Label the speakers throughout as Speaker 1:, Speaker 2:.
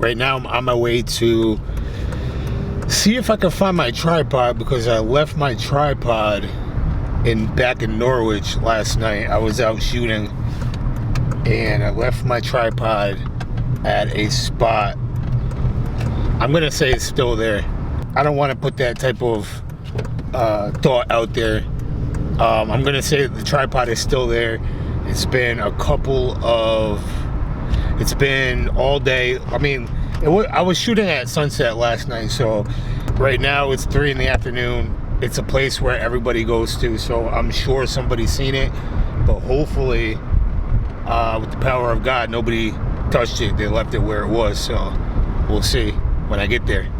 Speaker 1: Right now I'm on my way to see if I can find my tripod, because I left my tripod back in Norwich last night. I was out shooting and I left my tripod at a spot. I'm gonna say it's still there. I don't want to put that type of thought out there. I'm gonna say that the tripod is still there. It's been it's been all day. I mean, I was shooting at sunset last night, so right now it's 3 in the afternoon. It's a place where everybody goes to, so I'm sure somebody's seen it, but hopefully with the power of God, nobody touched it. They left it where it was, so we'll see when I get there.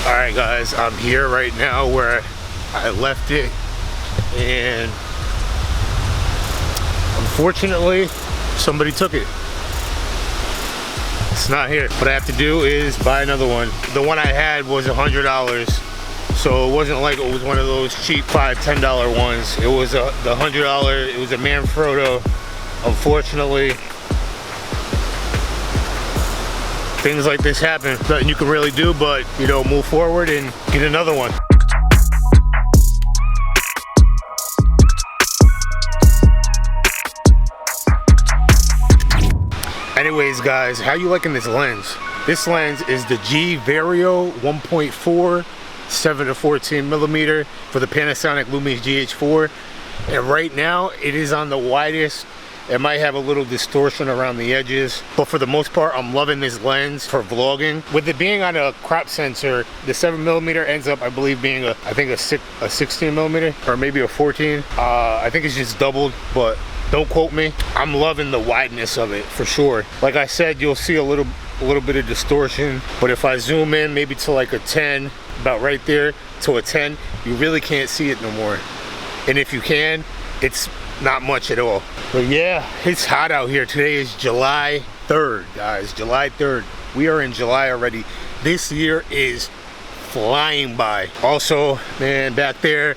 Speaker 1: Alright guys, I'm here right now where I left it, and unfortunately somebody took it. It's not here. What I have to do is buy another one. The one I had was $100, so it wasn't like it was one of those cheap $5, $10 ones. It was the $100, it was a MANFROTto. Unfortunately, things like this happen. Nothing you can really do but, you know, move forward and get another one. Anyways guys, how you liking this lens? This lens is the G Vario 1.4 7-14 millimeter for the Panasonic Lumix GH4, and right now it is on the widest. It might have a little distortion around the edges, but for the most part, I'm loving this lens for vlogging. With it being on a crop sensor, the 7mm ends up, I believe, being a 16mm or maybe a 14. I think it's just doubled, but don't quote me. I'm loving the wideness of it for sure. Like I said, you'll see a little bit of distortion, but if I zoom in maybe to like a 10, about right there to a 10, you really can't see it no more. And if you can, it's not much at all. But yeah, it's hot out here. Today is July 3rd, guys. July 3rd. We are in July already. This year is flying by. Also, man, back there,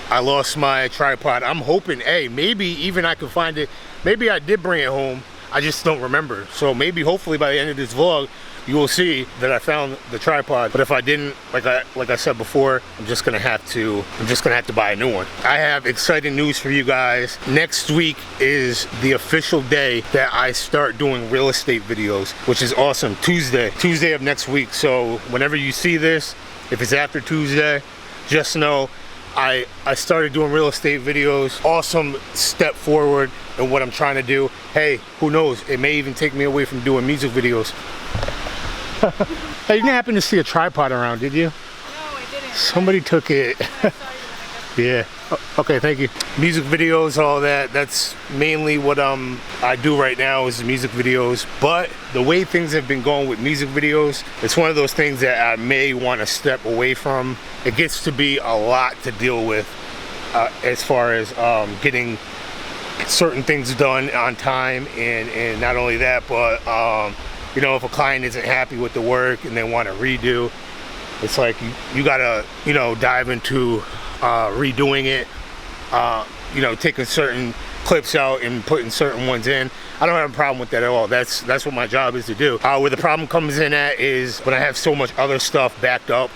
Speaker 1: I lost my tripod. I'm hoping, hey, maybe even I can find it. Maybe I did bring it home. I just don't remember. So maybe, hopefully, by the end of this vlog, you will see that I found the tripod. But if I didn't, like I said before, I'm just gonna have to buy a new one. I have exciting news for you guys. Next week is the official day that I start doing real estate videos, which is awesome. Tuesday of next week. So whenever you see this, if it's after Tuesday, just know I started doing real estate videos. Awesome step forward in what I'm trying to do. Hey, who knows? It may even take me away from doing music videos. Hey, you didn't happen to see a tripod around, did you? No, I didn't. Somebody took it. Yeah. Okay, thank you. Music videos, all that. That's mainly what I do right now, is music videos. But the way things have been going with music videos, it's one of those things that I may want to step away from. It gets to be a lot to deal with as far as getting certain things done on time, and not only that, but you know, if a client isn't happy with the work and they want to redo, it's like you gotta, you know, dive into redoing it, you know, taking certain clips out and putting certain ones in. I don't have a problem with that at all. That's what my job is to do. Where the problem comes in at is when I have so much other stuff backed up,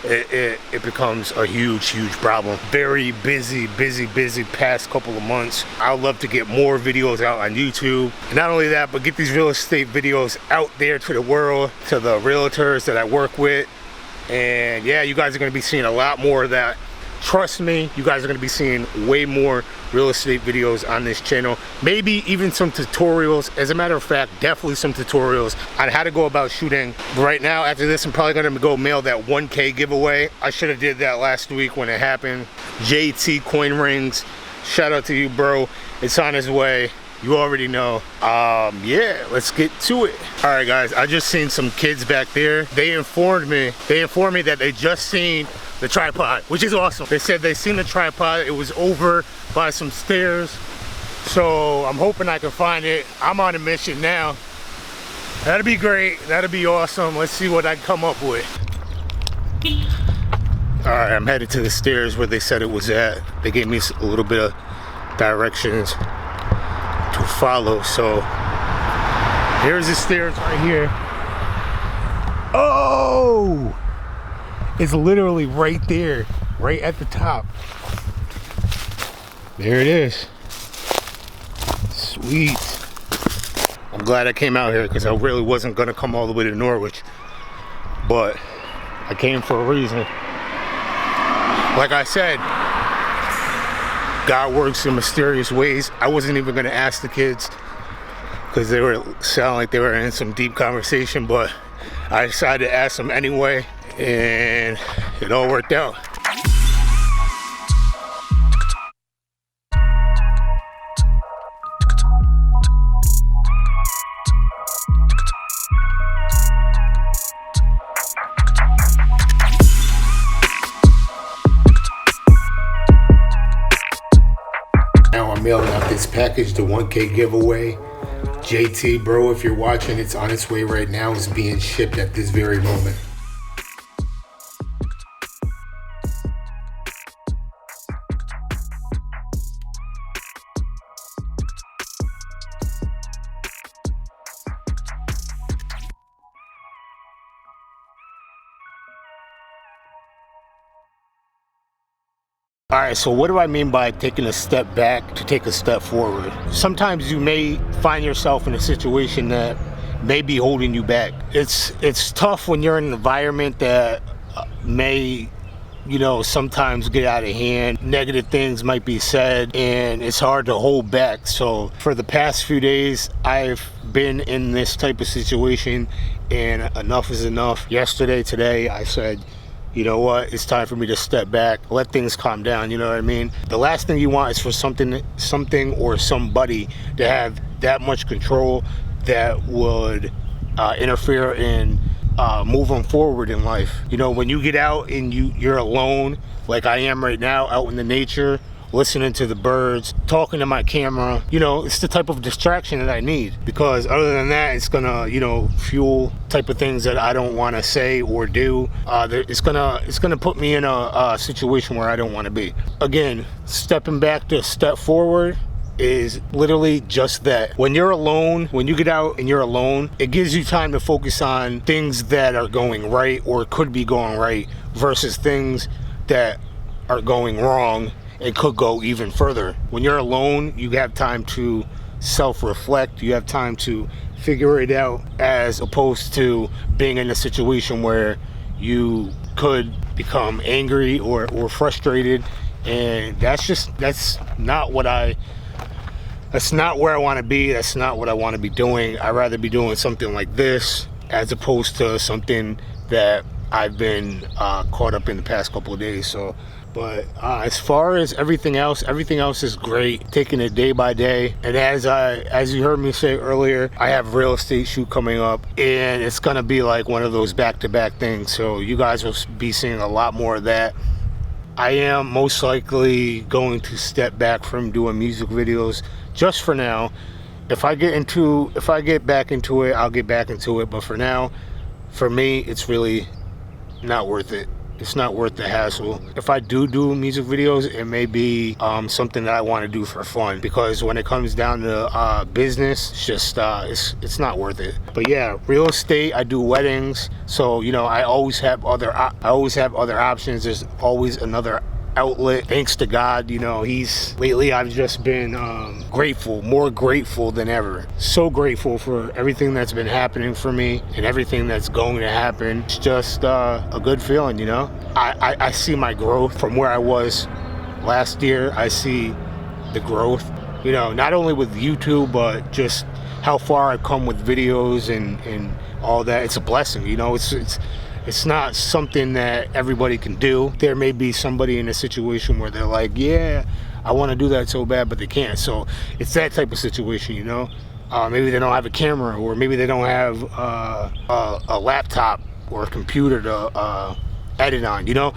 Speaker 1: it becomes a huge problem. Very busy past couple of months. I would love to get more videos out on YouTube, and not only that, but get these real estate videos out there to the world, to the realtors that I work with. And yeah, you guys are going to be seeing a lot more of that. Trust me, you guys are going to be seeing way more real estate videos on this channel. Maybe even some tutorials. As a matter of fact, definitely some tutorials on how to go about shooting. Right now, after this, I'm probably going to go mail that 1K giveaway. I should have did that last week when it happened. JT Coin Rings, shout out to you, bro. It's on his way. You already know. Yeah, let's get to it. All right, guys, I just seen some kids back there. They informed me that they just seen the tripod, which is awesome. They said they seen the tripod. It was over by some stairs. So I'm hoping I can find it. I'm on a mission now. That'd be great. That'd be awesome. Let's see what I come up with. All right, I'm headed to the stairs where they said it was at. They gave me a little bit of directions to follow. So here's the stairs right here. Oh, it's literally right there, right at the top. There it is. Sweet. I'm glad I came out here because I really wasn't gonna come all the way to Norwich, but I came for a reason. Like I said, God works in mysterious ways. I wasn't even gonna ask the kids because they were sounding like they were in some deep conversation, but I decided to ask them anyway, and it all worked out. Now I'm mailing out this package, the 1K giveaway. JT, bro, if you're watching, it's on its way right now. It's being shipped at this very moment. All right, so what do I mean by taking a step back to take a step forward? Sometimes you may find yourself in a situation that may be holding you back. It's tough when you're in an environment that may, you know, sometimes get out of hand. Negative things might be said, and it's hard to hold back. So for the past few days, I've been in this type of situation, and enough is enough. Yesterday, today, I said, you know what, it's time for me to step back, let things calm down, you know what I mean? The last thing you want is for something or somebody to have that much control that would interfere in moving forward in life. You know, when you get out and you're alone, like I am right now, out in the nature, listening to the birds, talking to my camera, you know, it's the type of distraction that I need, because other than that, it's gonna, you know, fuel type of things that I don't want to say or do. It's gonna put me in a situation where I don't want to be. Again, stepping back to step forward is literally just that. When you're alone, when you get out and you're alone, it gives you time to focus on things that are going right or could be going right versus things that are going wrong. It could go even further. When you're alone, you have time to self-reflect. You have time to figure it out, as opposed to being in a situation where you could become angry or frustrated. And that's not where I want to be. That's not what I want to be doing. I'd rather be doing something like this as opposed to something that I've been caught up in the past couple of days. So, but as far as everything else is great. Taking it day by day. And as you heard me say earlier, I have a real estate shoot coming up, and it's gonna be like one of those back-to-back things. So you guys will be seeing a lot more of that. I am most likely going to step back from doing music videos just for now. If I get back into it, I'll get back into it. But for now, for me, it's really not worth it. It's not worth the hassle. If I do music videos, it may be something that I want to do for fun, because when it comes down to business, it's just it's not worth it. But yeah, real estate, I do weddings, so you know, I always have other options. There's always another outlet, thanks to God. You know, lately I've just been grateful, more grateful than ever. So grateful for everything that's been happening for me and everything that's going to happen. It's just a good feeling, you know. I see my growth from where I was last year. I see the growth, you know, not only with YouTube, but just how far I've come with videos and all that. It's a blessing, you know. It's not something that everybody can do. There may be somebody in a situation where they're like, yeah, I want to do that so bad, but they can't. So it's that type of situation, you know. Maybe they don't have a camera, or maybe they don't have a laptop or a computer to edit on, you know.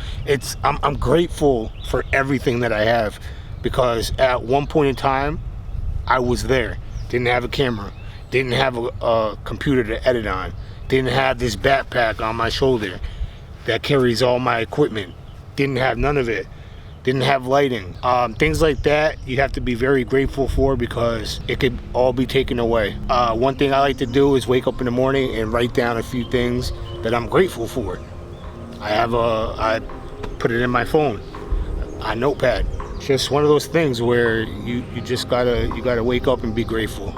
Speaker 1: I'm grateful for everything that I have, because at one point in time I was there, didn't have a camera, didn't have a computer to edit on, didn't have this backpack on my shoulder that carries all my equipment, didn't have none of it, didn't have lighting. Things like that you have to be very grateful for, because it could all be taken away. One thing I like to do is wake up in the morning and write down a few things that I'm grateful for. I put it in my phone, a notepad. It's just one of those things where you gotta wake up and be grateful.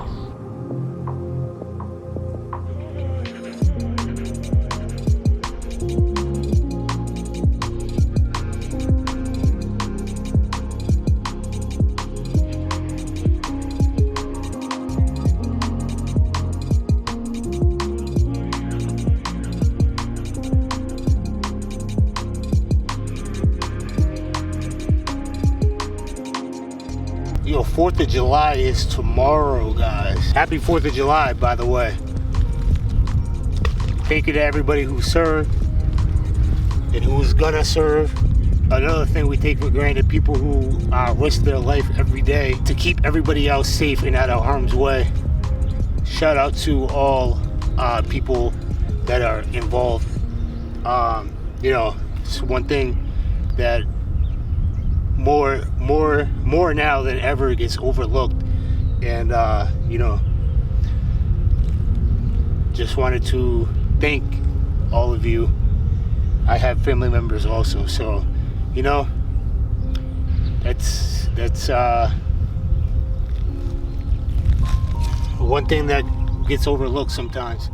Speaker 1: Yo, 4th of July is tomorrow, guys. Happy 4th of July, by the way. Thank you to everybody who served and who's gonna serve. Another thing we take for granted, people who risk their life every day to keep everybody else safe and out of harm's way. Shout out to all people that are involved. You know, it's one thing that more now than ever gets overlooked, and you know, just wanted to thank all of you. I have family members also, so you know, that's one thing that gets overlooked sometimes.